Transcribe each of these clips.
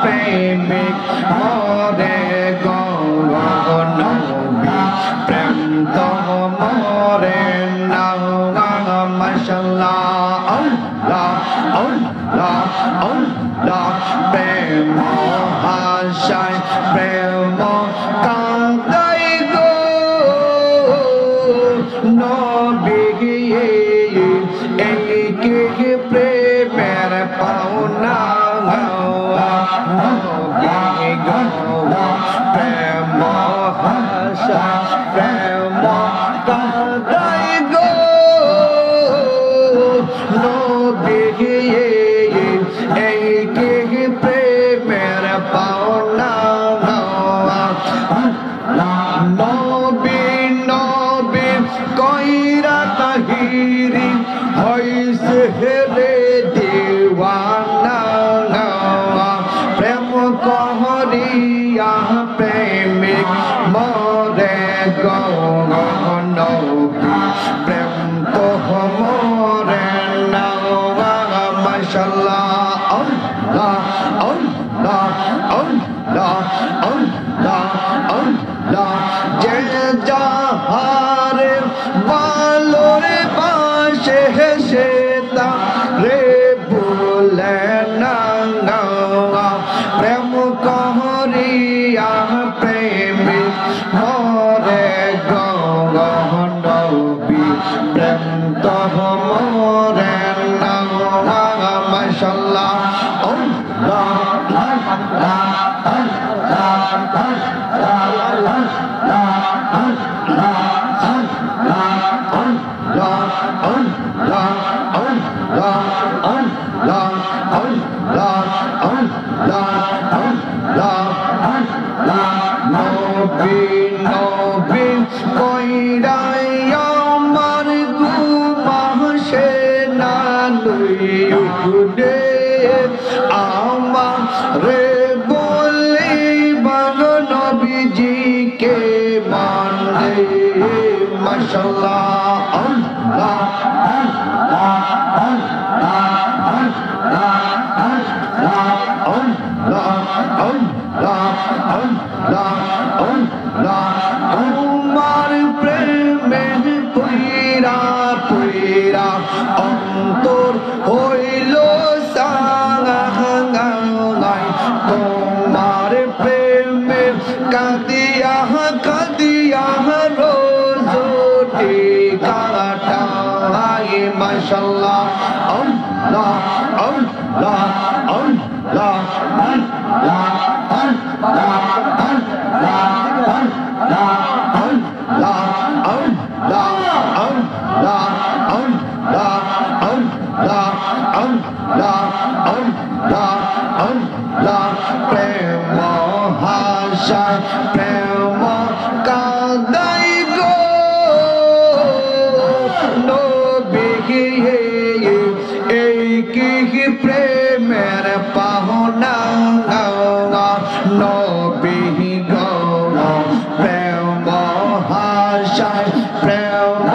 প্রেমিক মরে গো নবী প্রেম তো মরে না মাশাআল্লাহ আল্লাহ আল্লাহ আল্লাহ প্রেম আশায় প্রেম কাঁদাই গো নবী এই কি প্রেমের পাওনা নবী গো প্রেম আশায় প্রেম কাঁদাই গো নবী এই কি প্রেমের পাওনা নবী নবী কইরা তাহিরি হইছে রে দিওয়ানা প্রেম কহরিয়া প্রেমিক মরে গো নবী প্রেম তো মরে না মাশাআল্লাহ আল্লাহ আল্লাহ আল্লাহ আল্লাহ আল্লাহ যে যাহারে বালোরে পাশে সে তারে ভুলে না প্রেম কহরিয়া প্রেমিক মরে গো নবী প্রেম তো মরে না মাশাআল্লাহ আল্লাহ নবী নবী কইরাই আমার ঘুমাসে না লইউডে আমার রে বলি বানো নবীজিকে মানে মাশাআল্লাহ আল্লাহ আল্লাহ আল্লাহ আল্লাহ আল্লাহ আল্লাহ আল্লাহ তোমার প্রেমে পুইরা পুইরা অন্তর হইল সাঙ্গাই তোমার প্রেমে কাঁদিয়া কাঁদিয়া রোজটি কাটাই মাশাআল্লাহ আল্লাহ আল্লাহ আল্লাহ আল্লাহ প্রেম হাসা প্রেম কাঁদাই গো নবী এই কি প্রেমের পাওনা নবী গো প্রেম হাসা প্রেম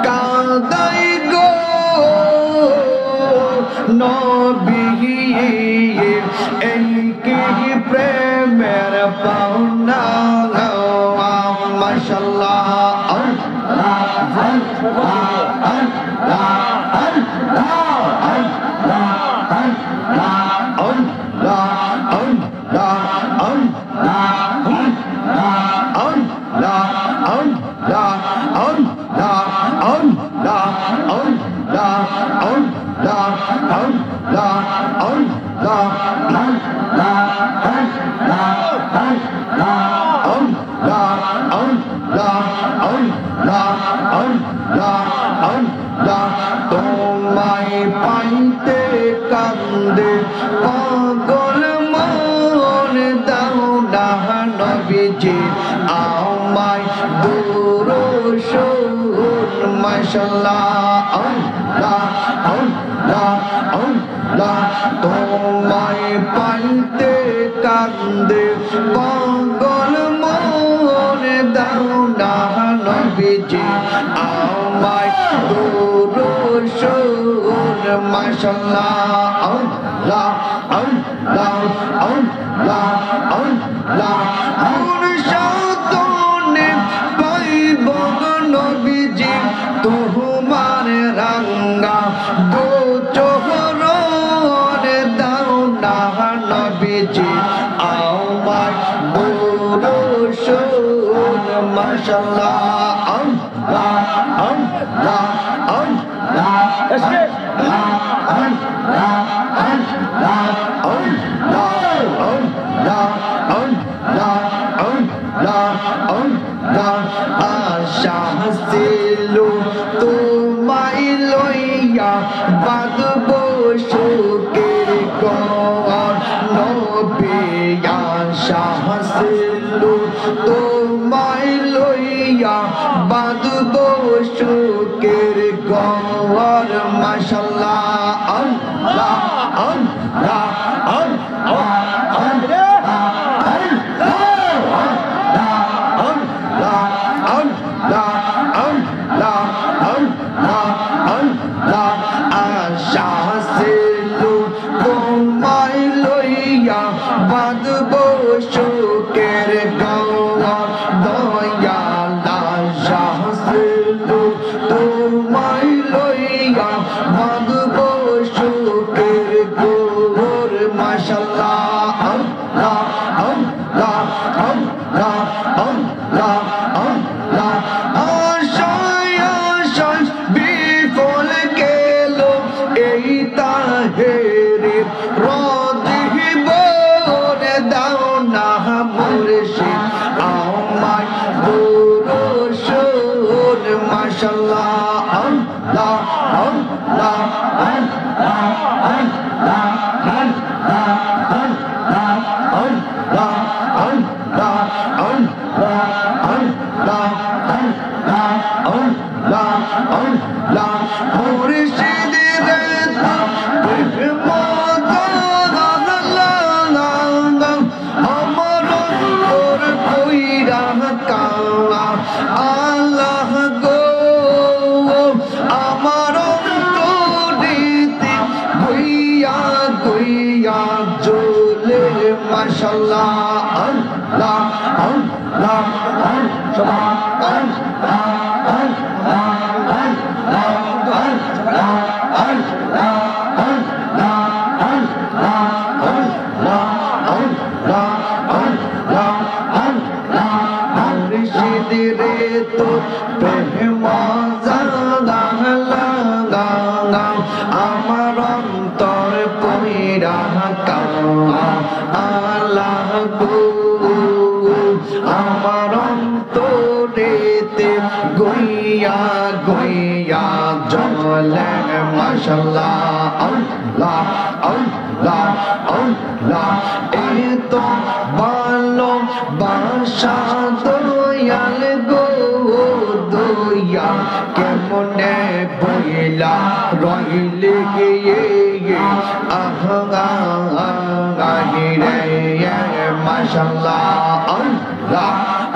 কাঁদাই গো নবী এই কি প্রেমের পাওনা মাশাআল্লাহ আল্লাহ আল্লাহ আল্লাহ তোমায় পাইতে কান্দে পাগল মন দাও না নবীজি আমায় দুরূদ মাশাআল্লাহ আল্লাহ আল্লাহ আল্লাহ তোমায় পাইতে কান্দে পাগল মন দাও না নবীজি আমায় দুরুদ মাশাআল্লাহ আল্লাহ আল্লাহ আল্লাহ আল্লাহ মুর্শিদনে পাইব নবীজি তোমার রাঙ্গা দো চোহরে দাও না নবীজি আমায় দুরুদ মাশাআল্লাহ আল্লাহ আল্লাহ আল্লাহ আশা ছিল তোমায় লইয়া বাঁধব সুখের ঘর নবী আশা ছিল তোমায় লইয়া বাঁধব সুখের ঘর মাশাআল্লাহ আল্লাহ আল্লাহ আল্লাহ আশা ছিল তোমায় লইয়া বাঁধব সুখের ঘর দয়াল আশা ছিল তোমায় লইয়া বাঁধব সুখের ঘর মাশাআল্লাহ আল্লাহ আল্লাহ আল্লাহ আল্লাহ আল্লাহ আশায় আশায় বিফল গেল এই তাহেরে রদিব দাও না মুর্শিদ আমায় দুরুদ মাশাআল্লাহ আল্লাহ আল্লাহ আল্লাহ আল্লাহ আল্লাহ গো আমার অন্তরিতে গইয়া গইয়া জ্বলে মাশাআল্লাহ আল্লাহ আল্লাহ আমার অন্তর পইরা আল্লাহ গো আমার অন্তরেতে গইয়া গইয়া জ্বলে মাশাআল্লাহ আল্লাহ আল্লাহ আল্লাহ এত ভালো বাসা দয়াল গো দয়া কেমনে বইলা রইলে গিয়ে আহগাহিরে মাশাআল্লাহ আল্লাহ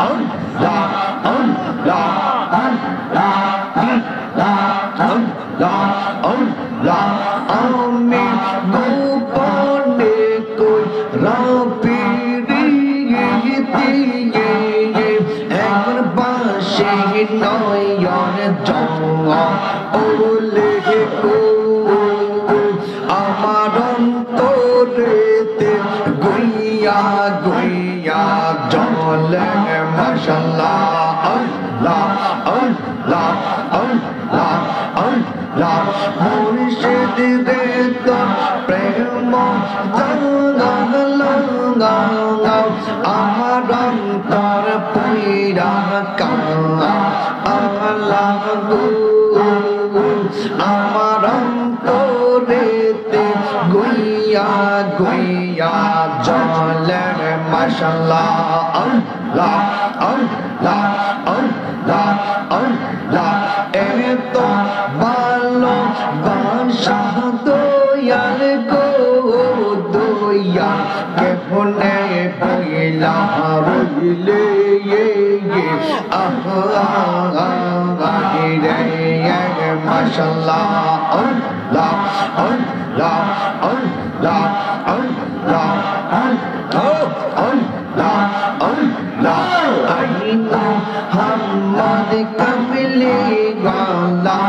আল্লাহ আল্লাহ আল্লাহ আল্লাহ আল্লাহ আমি গোপনে কই রাপিরিতে একবার পাশে নয়ন জঙ্গা ওলে গো আমার অন্তরেতে গইয়া গইয়া জ্বলে মাশাআল্লাহ আল্লাহ আল্লাহ আল্লাহ আল্লাহ মুর্শিদ রে তো প্রেম জাগালাঙ্গা আমার অন্তর পইরা কাঙ্গা আল্লাহ গো আমার অন্তরেতে গইয়া গইয়া জ্বলে মাশাআল্লাহ আল্লাহ আল্লাহ আল্লাহ আল্লাহ এত ভালো বাসা দয়াল গো দয়া কেমনে বইলা রইলে আহা mashallah Allah Allah Allah Allah Allah Allah ai Muhammad kamli wala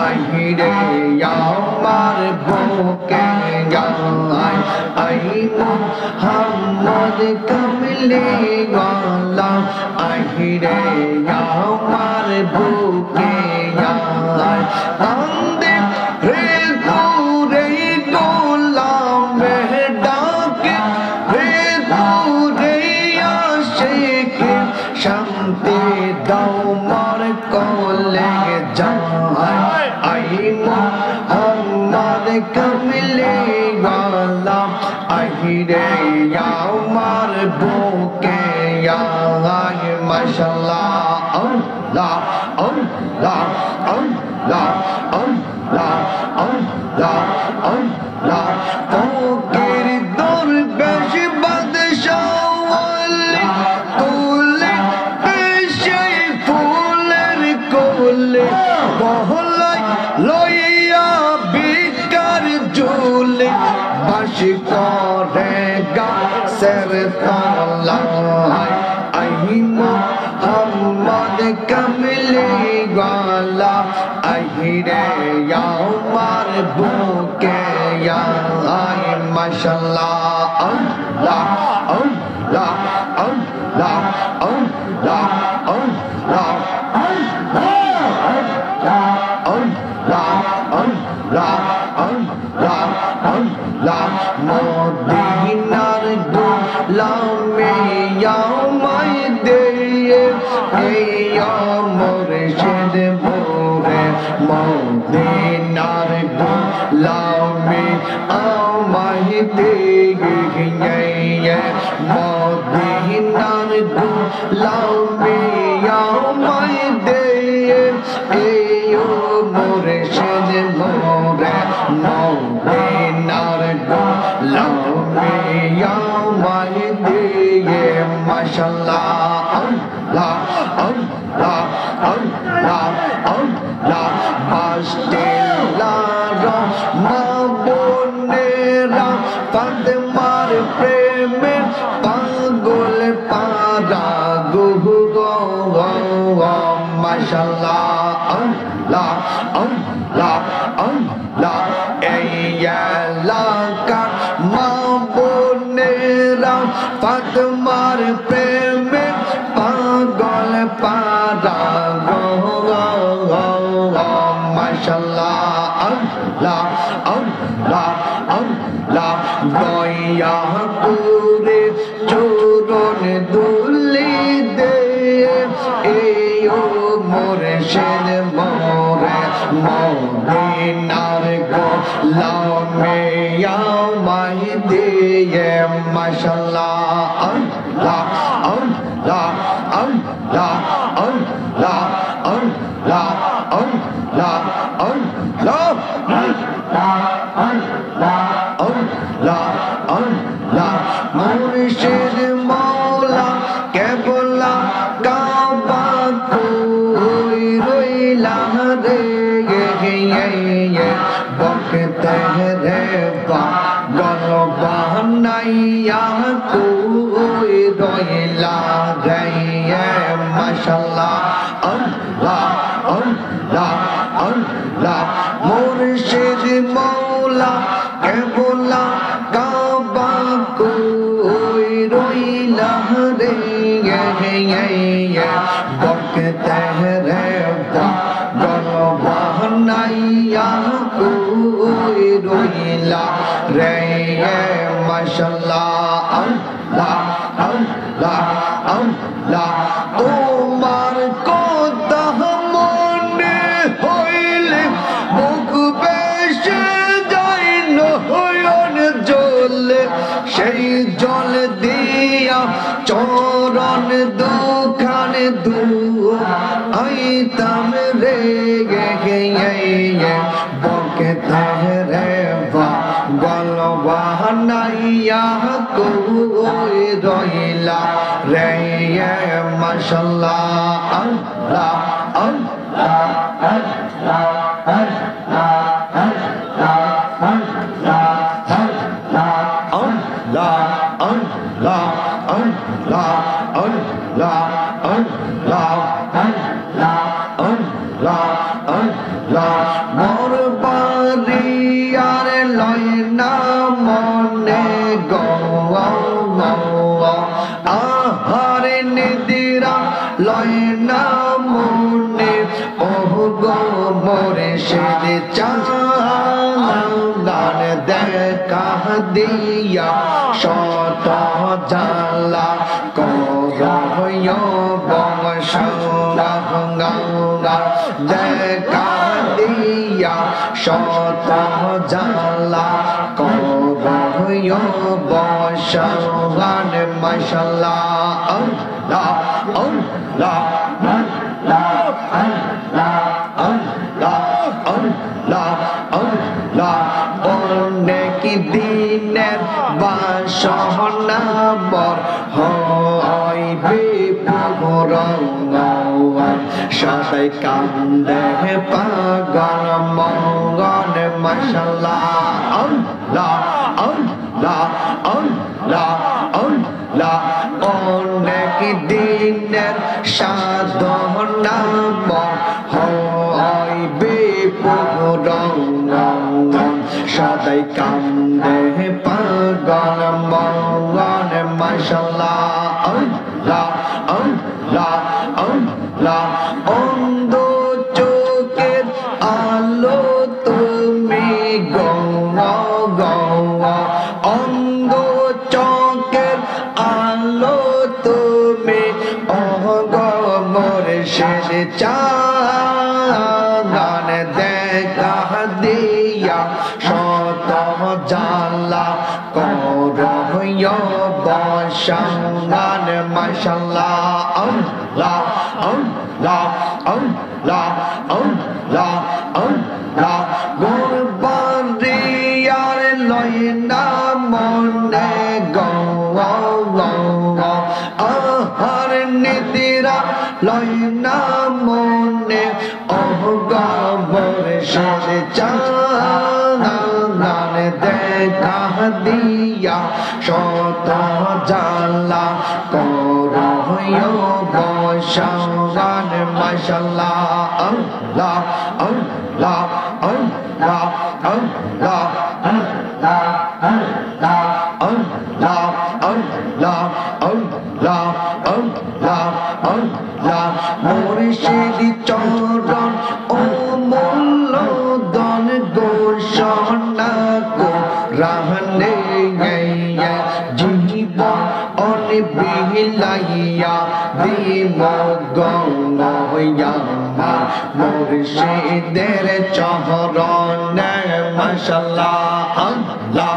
ai re amar boke gai ai Muhammad kamli wala ai re amar boke gai ande re pure golam mehdak re pure ashik shanti dao mar kole jai ai Muhammad kamli wala ai re amar boke gai mashallah Allah Allah Allah Allah Allah Allah fokir durbesh badshah wali kule beshay fuler kule bohlai loya bikar jule bash korega ser talai ai Muhammad kamli wala ai re amar boke gai mashallah Allah Allah Allah Allah Allah Modinar gulame yamay de ya murshid bore Modinar gulame amay de Modinar gulame yamay de yo murshid bore Modinar gulame yamay de mashallah Allah Allah Allah Allah Bastilla Ramabonera Fatemar preme pagol para gugo mashallah Allah Allah Allah eyalaka mabonera Fatemar preme pagol para mashallah Allah Allah Allah goya pure choron duli de eyo murshid more Modinar gulame yamay de mashallah Allah Allah Allah Allah Allah Allah Allah Murshid Maula Kebola Kaaba koi roila de Bakte re ba galo bahnaiya koi roila de mashallah Allah Allah Allah Murshid Maula Kebola Kaaba koi roila de Bakte re ba galo bahnaiya koi roila re mashallah Allah Allah Allah তোমার কথা মনে হইলে মুখ বেশে যায় নয়ন জ্বলে সেই জল দিয়া চরণ দুখান আইতাম রে বকে রে বা গল বাহানাইয়া কই রইলা রে মাশাআল্লাহ আল্লাহ আল্লাহ আল্লাহ মোর বাড়ি আর লয় না মনে গো আহারে নিদিরা লয় না মনে ওহ গো মোরে সে চাঁদ দেখা দিয়া শত জালা করয় বংশ দেখা দিয়া শত জালা করয় বংশ মাশাল্লাহ আল্লাহ আল্লাহ অনেক দিনের বাসনা বর হইবে সদাই কান্দে পাগল মঙ্গল মাশাল্লাহ আল্লাহ আল্লাহ আল্লাহ আল্লাহ অনেক দিনের সাধনা বর হইবে সদাই কান্দে পাগল মঙ্গল মাশাল্লাহ আল্লাহ আল্লাহ আল্লাহ অন্ধ চোখের আলো তুমি গো অন্ধ চোখের আলো তুমি মোরে সে চাঁদ দেখা দিয়া শত জালা করয় বংশান মাশাল্লাহ আল্লাহ আল্লাহ আল্লাহ আল্লাহ আল্লাহ গোরবারি আর লয় না মনে গো আহার নিদিরা লয় না মনে ওহ গো মোরে সে চাঁদ দেখা দিয়া শত জালা করয় বংশান মাশাল্লাহ আল্লাহ আল্লাহ আল্লাহ আল্লাহ আল্লাহ আল্লাহ আল্লাহ আল্লাহ আল্লাহ আল্লাহ আল্লাহ মুর্শিদ চরণ ও মূল্য দন গোসনা কো রাহনে গয়া জীবন অনিবিলাইয়া দিম গঙ্গয়া মুর্শিদের চরণ মাশাল্লাহ আল্লাহ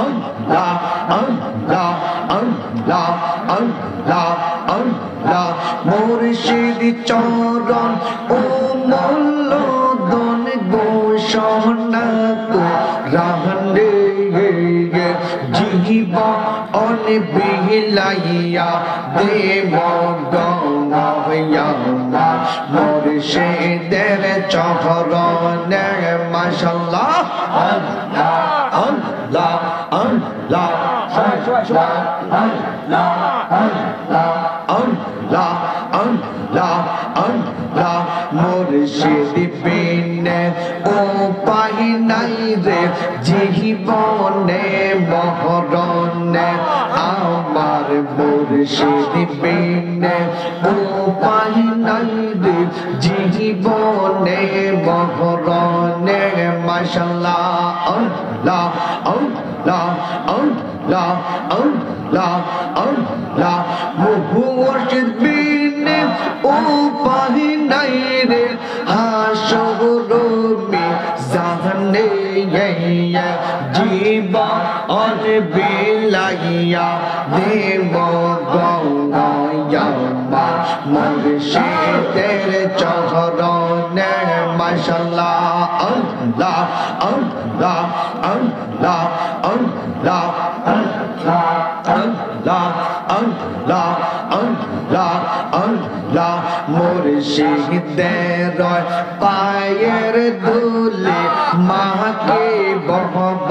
আল্লাহ আল্লাহ আল্লাহ আল্লাহ আল্লাহ মুর্শিদ চরণ ও মূল্য দন গোসনা কো রাহনে জীবন অনিবিলাইয়া দেব গঙ্গয়া মুর্শিদের চরণ মাশাল্লাহ আল্লাহ আল্লাহ আল্লাহ আল্লাহ আল্লাহ আল্লাহ আল্লাহ আল্লাহ মুর্শিদ বিনে উপায় নাই রে জীবনে মরণে আমার মুর্শিদ বিনে উপায় নাই রে জীবনে মরণে মাশাল্লাহ আল্লাহ আল্লাহ আল্লাহ আল্লাহ আল্লাহ মুর্শিদ বিনে উপায় নাই রে হাসর মিজানে জীবন বিলাইয়া দেব গঙ্গয়া মুর্শিদের চরণ মাশাল্লাহ আল্লাহ আল্লাহ আল্লাহ আল্লাহ আল্লাহ আল্লাহ আল্লাহ আল্লাহ আল্লাহ মুর্শিদের পায়ের ধুলি মাকে বহব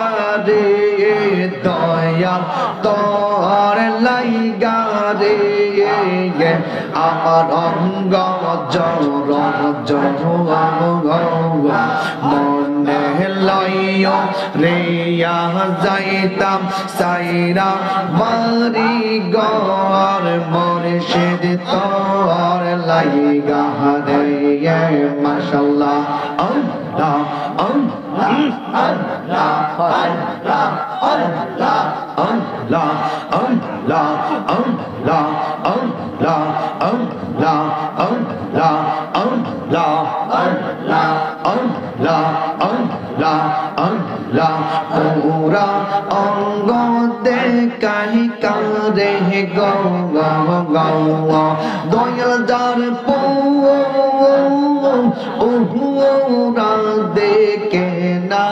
আমার অঙ্গ জর মনে লইও রেয়া যাইতাম সাইরা বাড়ি ঘর মুর্শিদ তোর লাইগা রে মাশাআল্লাহ আল্লাহ আল্লাহ আল্লাহ আল্লাহ আল্লাহ আল্লাহ আল্লাহ আল্লাহ আল্লাহ আল্লাহ আল্লাহ আল্লাহ আল্লাহ আল্লাহ আল্লাহ আল্লাহ পুরা অঙ্গ দেখাই কারে গো গো দয়াল যার পুরা দেখে না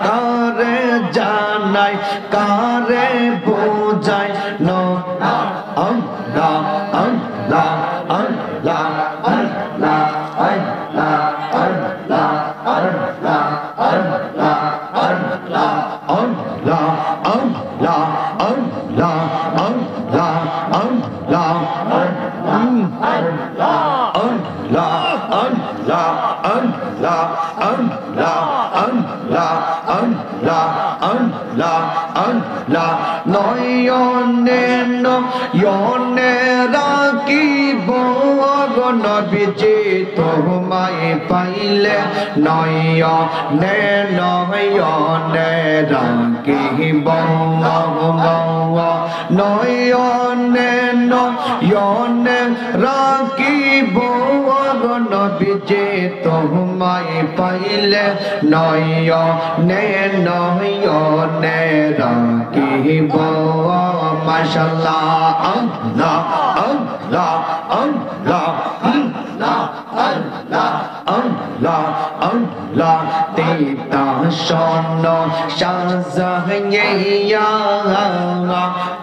কারে জানাই কারে বোঝাই না আল্লাহ আল্লাহ আল্লাহ আল্লাহ আল্লাহ আল্লাহ আল্লাহ আল্লাহ আল্লাহ আল্লাহ আল্লাহ আল্লাহ আল্লাহ আল্লাহ নয়নে নয়নে রাখিব নবীজি তোমায় পাইলে নয়নে নয়নে রাখিব নয়নে নয়নে রাখিব নবীজি তোমায় পাইলে নয়নে নয়নে রাখিব মাশাআল্লাহ আল্লাহ আল্লাহ আল্লাহ আল্লাহ আল্লাহ আল্লাহ আল্লাহ তেতা শোন শাহজাহাইয়া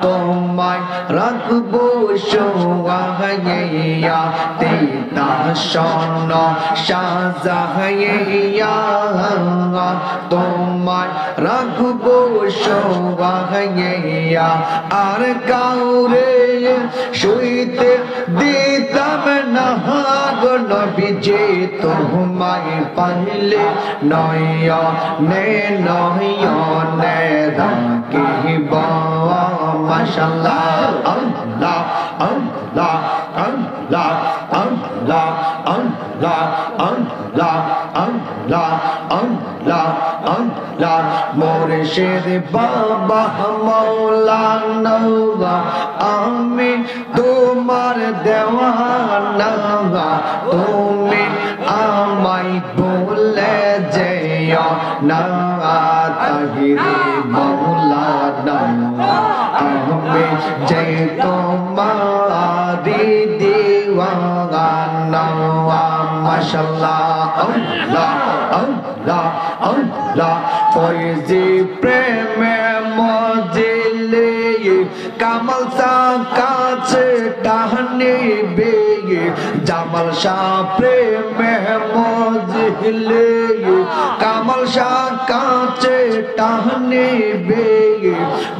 তোমায় রাখবো সোহাইয়া তেতা শোন শাহজাহাইয়া তোমায় রাখবো সোহাইয়া আর কাউরে শুইতে দিতাম না গো নবীজি তোমায় পাইলে নয়নে নয়নে রাখিব মাশাআল্লাহ আল্লাহ আল্লাহ আল্লাহ আল্লাহ আল্লাহ আল্লাহ আল্লাহ আল্লাহ আল্লাহ মুর্শিদ বাবা মাওলানা আমি তোমার দেওয়ানা তুমি আমায় ভুলে যেও না তাহিরে মাওলানা আমি যে তোমারি দিওয়ানা মাশাআল্লাহ আল্লাহ আল্লাহ আল্লাহ ফয়জি প্রেমে মজিলে কামাল সা কাছে টাহনে বে জামাল শাহ প্রেমে মজিলে কামাল শাহ কাছে টাহনে বে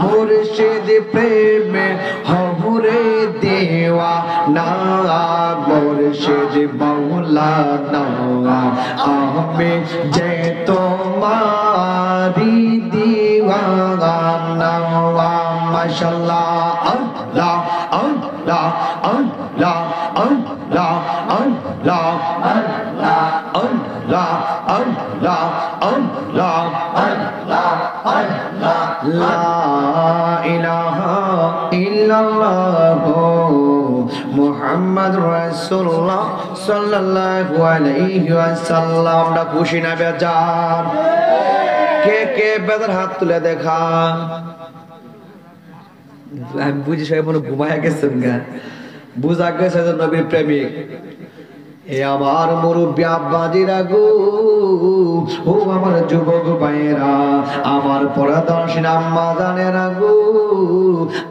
মুর্শিদ প্রেমে হহুরে দেওয়া না মুর্শিদ মাওলানা আমি যে তোমারি দিওয়ানা মাশাআল্লাহ আল্লাহ আল্লাহ আল্লাহ আল্লাহ আল্লাহ আল্লাহ আল্লাহ আল্লাহ আল্লাহ আল্লাহ আল্লাহ লা ইলাহা ইল্লাল্লাহ মুহাম্মাদুর রাসূলুল্লাহ সাল্লাল্লাহু আলাইহি ওয়াসাল্লাম। আমরা খুশি না বেজার? কে কে বেজার হাত তুলে দেখা। আমি বুঝি সবাই মনে ঘুমায় গেছেন গা, বুঝা গেছে যে নবীর প্রেমিক। এ আমার মুরব্বী আব্বাজিরা গো, ও আমার যুবক ভাইয়েরা, আমার পরাদর্শী আম্মা জানেরা গো,